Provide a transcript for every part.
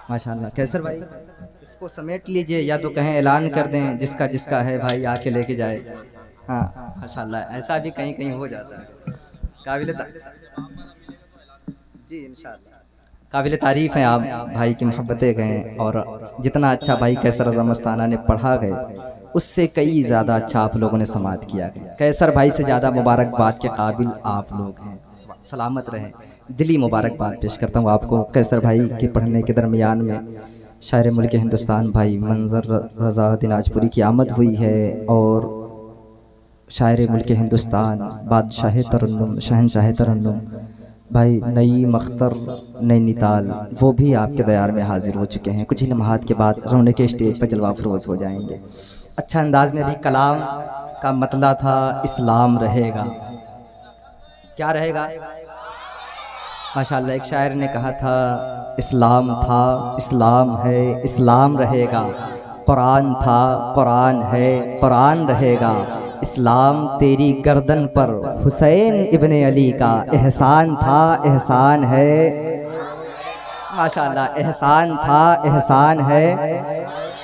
ماشاءاللہ کیسر بھائی اس کو سمیٹ لیجئے، یا تو کہیں اعلان کر دیں جس کا ہے بھائی آ کے لے کے جائے۔ ہاں ماشاءاللہ ایسا بھی کہیں کہیں ہو جاتا ہے۔ قابل جی انشاءاللہ قابل تعریف ہیں آپ بھائی کی محبتیں گئے، اور جتنا اچھا بھائی کیسر اعظم مستانہ نے پڑھا گئے اس سے کئی زیادہ اچھا آپ لوگوں نے سماعت کیا گیا۔ کیسر بھائی سے زیادہ مبارکباد کے قابل آپ لوگ ہیں، سلامت رہیں۔ دلی مبارکباد پیش کرتا ہوں آپ کو۔ کیسر بھائی کے پڑھنے کے درمیان میں شاعر ملک ہندوستان بھائی منظر رضا دیناج پوری کی آمد ہوئی ہے، اور شاعر ملک ہندوستان بادشاہ ترنم شہنشاہ ترنم بھائی نعیم اختر نینی تال، وہ بھی آپ کے دیار میں حاضر ہو چکے ہیں۔ کچھ ہی لمحات کے بعد رونق اسٹیج پر جلوہ افروز ہو جائیں گے۔ اچھا انداز میں بھی کلام کا مطلع تھا اسلام رہے گا۔ کیا رہے گا؟ ماشاءاللہ ایک شاعر نے کہا تھا اسلام تھا اسلام ہے اسلام رہے گا، قرآن تھا قرآن ہے قرآن رہے گا، اسلام تیری گردن پر حسین ابن علی کا احسان تھا احسان ہے۔ ماشاءاللہ احسان تھا احسان ہے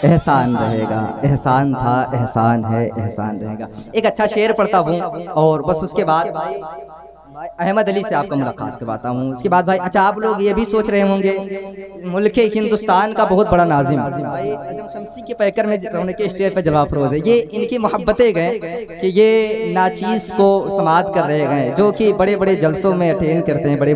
احسان رہے گا، احسان تھا احسان ہے احسان رہے گا۔ ایک اچھا شعر پڑھتا ہوں اور بس اس کے بعد احمد علی سے آپ کا ملاقات کرواتا ہوں۔ اس کے بعد بھائی اچھا آپ لوگ یہ بھی سوچ رہے ہوں گے ملک ہندوستان کا بہت بڑا ناظم بھائی نجم شمسی کے پیکر میں رونق اسٹیج پہ جلوہ افروز ہے، یہ ان کی محبتیں گئے کہ یہ ناچیز کو سماعت کر رہے گئے، جو کہ بڑے بڑے جلسوں میں اٹینڈ کرتے ہیں، بڑے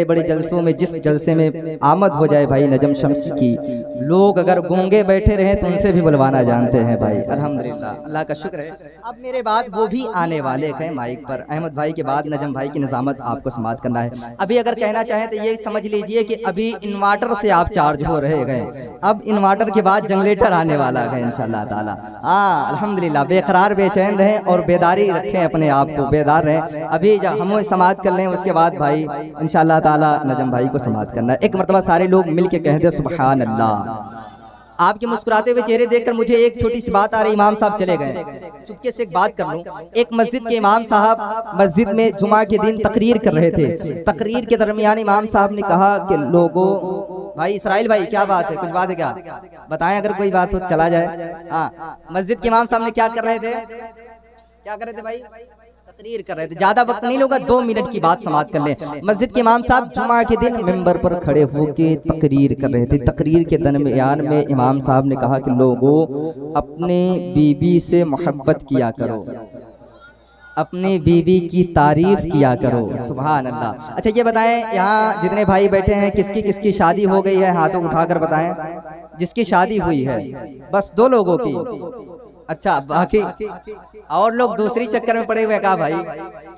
بڑے جلسوں میں جس جلسے میں آمد ہو جائے بھائی نجم شمسی کی، لوگ اگر گونگے بیٹھے رہیں تو ان سے بھی بلوانا جانتے ہیں بھائی۔ الحمدللہ اللہ کا شکر ہے۔ اب میرے بعد وہ بھی آنے والے ہیں مائک پر، احمد بھائی کے بعد نجم بھائی کی نظامت آپ کو سماعت کرنا ہے۔ ابھی اگر کہنا چاہیں تو یہ سمجھ لیجئے کہ ابھی انوارٹر سے آپ چارج ہو رہے گئے، اب انوارٹر کے بعد جنریٹر آنے والا ہے انشاءاللہ تعالی۔ الحمدللہ بے قرار بے چین رہیں اور بیداری رکھیں، اپنے آپ کو بیدار رہیں۔ ابھی ہم سماعت کر لیں اس کے بعد بھائی انشاءاللہ تعالی نجم بھائی کو سماعت کرنا ہے۔ ایک مرتبہ سارے لوگ مل کے کہہ دیں سبحان اللہ۔ آپ کے مسکراتے ہوئے چہرے دیکھ کر مجھے ایک چھوٹی سی بات آ رہی، امام صاحب چلے گئے، چپکے سے ایک بات کر لوں۔ ایک مسجد کے امام صاحب مسجد میں جمعہ کے دن تقریر کر رہے تھے، تقریر کے درمیان امام صاحب نے کہا کہ لوگوں بھائی اسرائیل بھائی کیا بات ہے، کچھ بات ہے کیا بتائیں، اگر کوئی بات ہو چلا جائے۔ مسجد کے امام صاحب نے کیا کر رہے تھے، کیا کر رہے تھے بھائی؟ تقریر کر رہے تھے۔ زیادہ وقت نہیں لوگا، 2 منٹ کی بات سماعت کر لیں۔ مسجد کے امام صاحب جمعہ کے دن منبر پر کھڑے ہو کے تقریر کر رہے تھے، تقریر کے درمیان میں امام صاحب نے کہا کہ لوگوں اپنے بیوی سے محبت کیا کرو، اپنی بیوی کی تعریف کیا کرو۔ سبحان اللہ۔ اچھا یہ بتائیں یہاں جتنے بھائی بیٹھے ہیں کس کی شادی ہو گئی ہے، ہاتھوں اٹھا کر بتائیں۔ جس کی شادی ہوئی ہے بس 2 لوگوں کی، اچھا باقی اور لوگ دوسری چکر میں پڑے ہوئے۔ کہا بھائی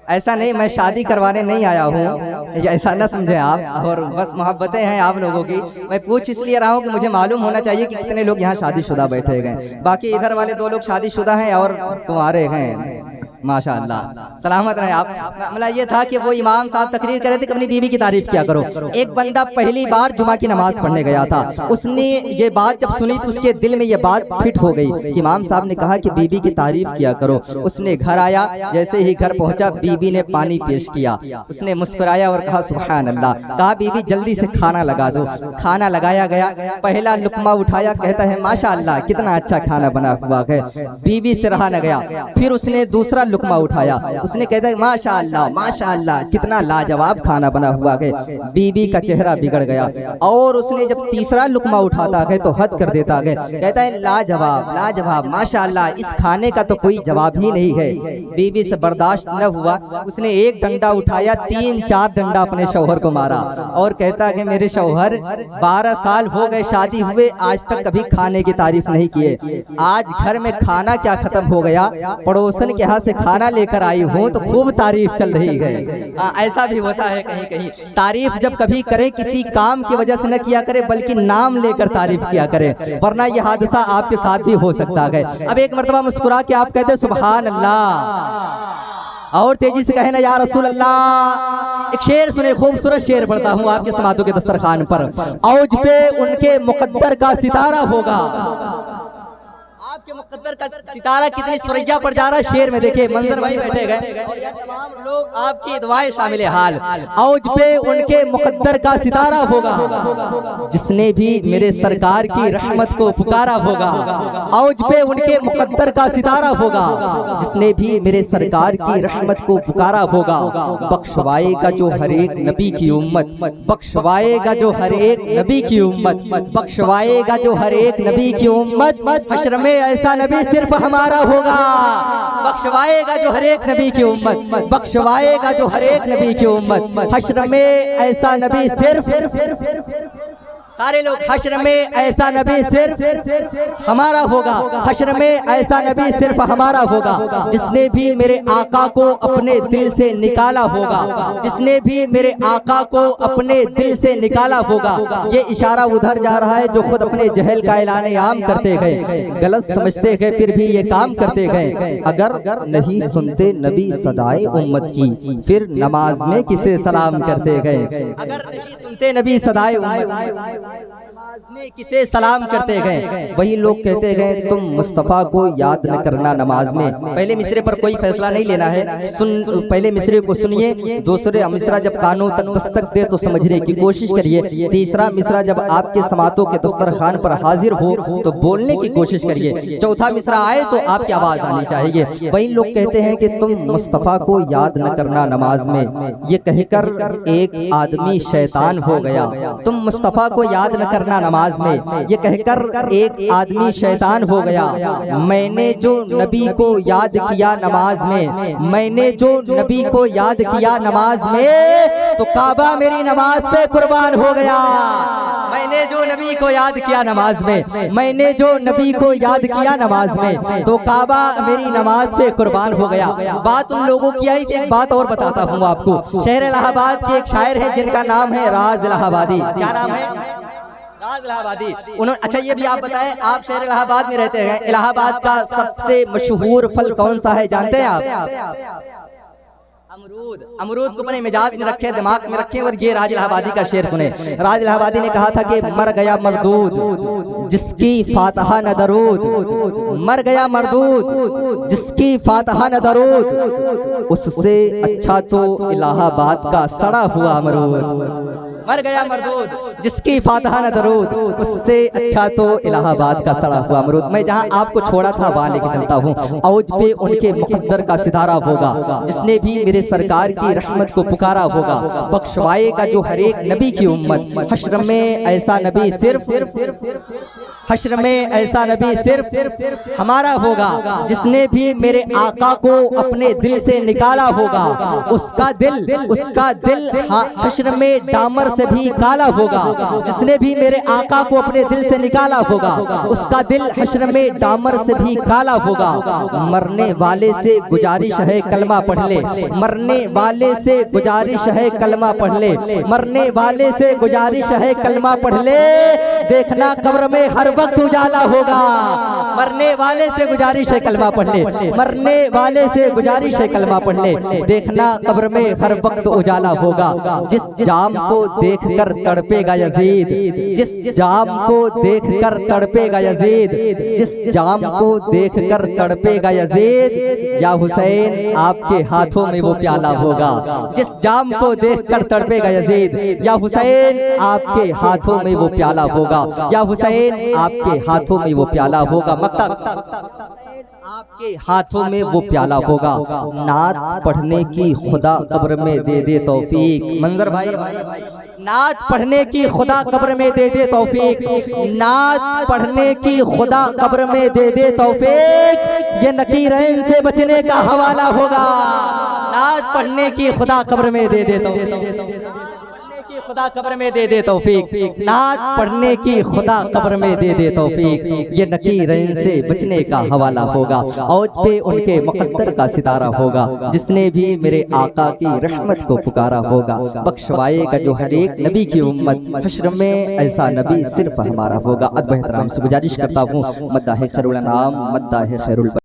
ایسا نہیں، میں شادی کروانے نہیں آیا ہوں، ایسا نہ سمجھیں آپ، اور بس محبتیں ہیں آپ لوگوں کی۔ میں پوچھ اس لیے رہا ہوں کہ مجھے معلوم ہونا چاہیے کہ کتنے لوگ یہاں شادی شدہ بیٹھے گئے، باقی ادھر والے 2 لوگ شادی شدہ ہیں اور تمہارے ہیں ماشاءاللہ سلامت رہے آپ۔ معاملہ یہ تھا کہ وہ امام صاحب تقریر کر رہے تھے کہ اپنی بیوی کی تعریف کیا کرو۔ ایک بندہ پہلی بار جمعہ کی نماز پڑھنے گیا تھا، اس نے یہ بات جب سنی تو اس کے دل میں یہ بات فٹ ہو گئی۔ امام صاحب نے کہا کہ بیوی کی تعریف کیا کرو۔ اس نے گھر آیا، جیسے ہی گھر پہنچا بیوی نے پانی پیش کیا، اس نے مسکرایا اور کہا سبحان اللہ۔ کہا بیوی جلدی سے کھانا لگا دو۔ کھانا لگایا گیا، پہلا لقمہ اٹھایا، کہتا ہے ماشاءاللہ کتنا اچھا کھانا بنا ہوا ہے۔ بیوی سے رہا نہ گیا، پھر اس نے دوسرا لقمہ اٹھایا، اس نے کہتا ہے ماشاءاللہ ماشاءاللہ کتنا لاجواب کھانا بنا ہوا ہے۔ بیوی کا چہرہ بگڑ گیا، اور اس نے جب تیسرا لقمہ اٹھاتا ہے تو حد کر دیتا ہے، کہتا ہے لاجواب لاجواب ماشاءاللہ اس کھانے کا تو کوئی جواب ہی نہیں ہے۔ بیوی سے برداشت نہ ہوا، اس نے ایک ڈنڈا اٹھایا، 3-4 ڈنڈا اپنے شوہر کو مارا، اور کہتا ہے میرے شوہر 12 سال ہو گئے شادی ہوئے، آج تک کبھی کھانے کی تعریف نہیں کیے، آج گھر میں کھانا کیا ختم ہو گیا، پڑوسن کے ہاں سے کھانا لے کر آئی ہوں تو خوب تعریف چل رہی ہے۔ ایسا بھی ہوتا ہے کہیں کہیں، تعریف جب کبھی کرے کسی کام کی وجہ سے نہ کیا کرے بلکہ نام لے کر تعریف کیا کرے، ورنہ یہ حادثہ آپ کے ساتھ بھی ہو سکتا ہے۔ اب ایک مرتبہ مسکرا کے آپ کہتے سبحان اللہ، اور تیزی سے کہنا یا رسول اللہ۔ ایک شعر سنے، خوبصورت شعر پڑھتا ہوں آپ کے سماعتوں کے دسترخوان پر۔ اوج پہ ان کے مقدر کا ستارہ ہوگا، کے مقدر کا ستارہ کتنی سریا پر جا رہا ہے شعر میں دیکھیں منظر بھائی بیٹھے گئے اور یہ تمام لوگ آپ کی دعائیں شامل حال اوج پہ ان کے مقدر کا ستارہ ہوگا جس نے بھی میرے سرکار کی رحمت کو پکارا ہوگا اوج پہ ان کے مقدر کا ستارہ ہوگا جس نے بھی میرے سرکار کی رحمت کو پکارا ہوگا بخشوائے گا جو ہر ایک نبی کی امت بخشوائے گا جو ہر ایک نبی کی امت بخشوائے گا جو ہر ایک نبی کی امت حشر میں ایسا نبی صرف ہمارا ہوگا بخشوائے گا جو ہر ایک نبی کی امت بخشوائے گا جو ہر ایک نبی کی امت حشر میں ایسا نبی صرف سارے لوگ حشر میں ایسا نبی صرف ہمارا ہوگا حشر میں ایسا نبی صرف ہمارا ہوگا جس نے بھی میرے آقا کو اپنے دل سے نکالا ہوگا جس نے بھی میرے آقا کو اپنے دل سے نکالا ہوگا یہ اشارہ ادھر جا رہا ہے جو خود اپنے جہل کا اعلان عام کرتے گئے غلط سمجھتے گئے پھر بھی یہ کام کرتے گئے اگر نہیں سنتے نبی صدائے امت کی پھر نماز میں کسے سلام کرتے گئے اگر نہیں سنتے نبی صدائے امت میں کسے سلام کرتے گئے وہی لوگ کہتے گئے تم مصطفیٰ کو یاد نہ کرنا نماز میں پہلے مصرے پر کوئی فیصلہ نہیں لینا ہے پہلے مصرے کو سنیے دوسرے مصرہ جب کانوں تک دستک دے تو سمجھنے کی کوشش کریے تیسرا مصرہ جب آپ کے سماعتوں کے دسترخوان پر حاضر ہو تو بولنے کی کوشش کریے چوتھا مصرہ آئے تو آپ کی آواز آنی چاہیے وہی لوگ کہتے ہیں کہ تم مصطفیٰ کو یاد نہ کرنا نماز میں یہ کہہ کر ایک آدمی شیطان ہو گیا تم مصطفیٰ کو یاد نہ کرنا نماز میں یہ کہہ کر ایک آدمی شیطان ہو گیا میں نے جو نبی کو یاد کیا نماز میں میں نے جو نبی کو یاد کیا نماز میں تو کعبہ میری نماز پہ قربان ہو گیا میں نے جو نبی کو یاد کیا نماز میں میں نے جو نبی کو یاد کیا نماز میں تو کعبہ میری نماز پہ قربان ہو گیا بات ان لوگوں کی آئی تھی ایک بات اور بتاتا ہوں آپ کو شہر الہ آباد کے ایک شاعر ہیں جن کا نام ہے راز الہ آبادی کیا نام ہے راز الہ آبادی اچھا یہ بھی آپ بتائیں آپ شہر الہ آباد میں رہتے ہیں الہ آباد کا سب سے مشہور پھل کون سا ہے جانتے ہیں آپ امرود امرود کو اپنے مزاج میں رکھیں دماغ میں رکھیں اور یہ راز الہ آبادی کا شعر سنیں راز الہ آبادی نے کہا تھا کہ مر گیا مردود جس کی فاتحہ نہ درود مر گیا مردود جس کی فاتحہ نہ درود اس سے اچھا تو الہ آباد کا سڑا ہوا امرود مر گیا مردود جس کی فاتحہ نہ درود اس سے اچھا تو الہ آباد کا سڑا ہوا امرود میں جہاں آپ کو چھوڑا تھا وہاں لے کے چلتا ہوں اوج پہ ان کے مقدر کا ستارہ ہوگا جس نے بھی میرے سرکار کی رحمت کو پکارا ہوگا بخشوائے گا جو ہر ایک نبی کی امت حشر میں ایسا نبی صرف حشر میں ایسا نبی صرف ہمارا ہوگا جس نے بھی میرے آقا کو اپنے دل سے نکالا ہوگا اس کا دل حشر میں ڈامر سے بھی کالا ہوگا جس نے بھی میرے آقا کو اپنے دل سے نکالا ہوگا اس کا دل حشر میں ڈامر سے بھی کالا ہوگا مرنے والے سے گزارش ہے کلمہ پڑھ لے مرنے والے سے گزارش ہے کلمہ پڑھ لے مرنے والے سے گزارش ہے کلمہ پڑھ لے دیکھنا قبر میں ہر وقت اجالا ہوگا مرنے والے سے گزارش ہے کلمہ پڑھ لے مرنے والے سے گزارش ہے کلمہ پڑھ لے دیکھنا قبر میں ہر وقت اجالا ہوگا جس جام کو دیکھ کر تڑپے گا یزید جس جام کو دیکھ کر تڑپے گا یزید جس جام کو دیکھ کر تڑپے گا یزید یا حسین آپ کے ہاتھوں میں وہ پیالہ ہوگا جس جام کو دیکھ کر تڑپے گا یزید یا حسین آپ کے ہاتھوں میں وہ پیالہ ہوگا یا حسین آپ کے ہاتھوں میں وہ پیالہ ہوگا آپ کے ہاتھوں میں وہ پیالہ ہوگا نعت پڑھنے کی خدا قبر میں دے دے توفیق منظر بھائی نعت پڑھنے کی خدا قبر میں دے دے توفیق نعت پڑھنے کی خدا قبر میں دے دے توفیق یہ نکیرین سے بچنے کا حوالہ ہوگا نعت پڑھنے کی خدا قبر میں دے دے توفیق خدا قبر میں دے دے توفیق نعت پڑھنے کی خدا قبر میں دے دے توفیق یہ نکیرین سے بچنے کا حوالہ ہوگا اوج پہ ان کے مقدر کا ستارہ ہوگا جس نے بھی میرے آقا کی رحمت کو پکارا ہوگا بخشوائے گا جو ہر ایک نبی کی امت حشر میں ایسا نبی صرف ہمارا ہوگا ادب احترام سے گزارش کرتا ہوں مداح خیر الانام مداح خیر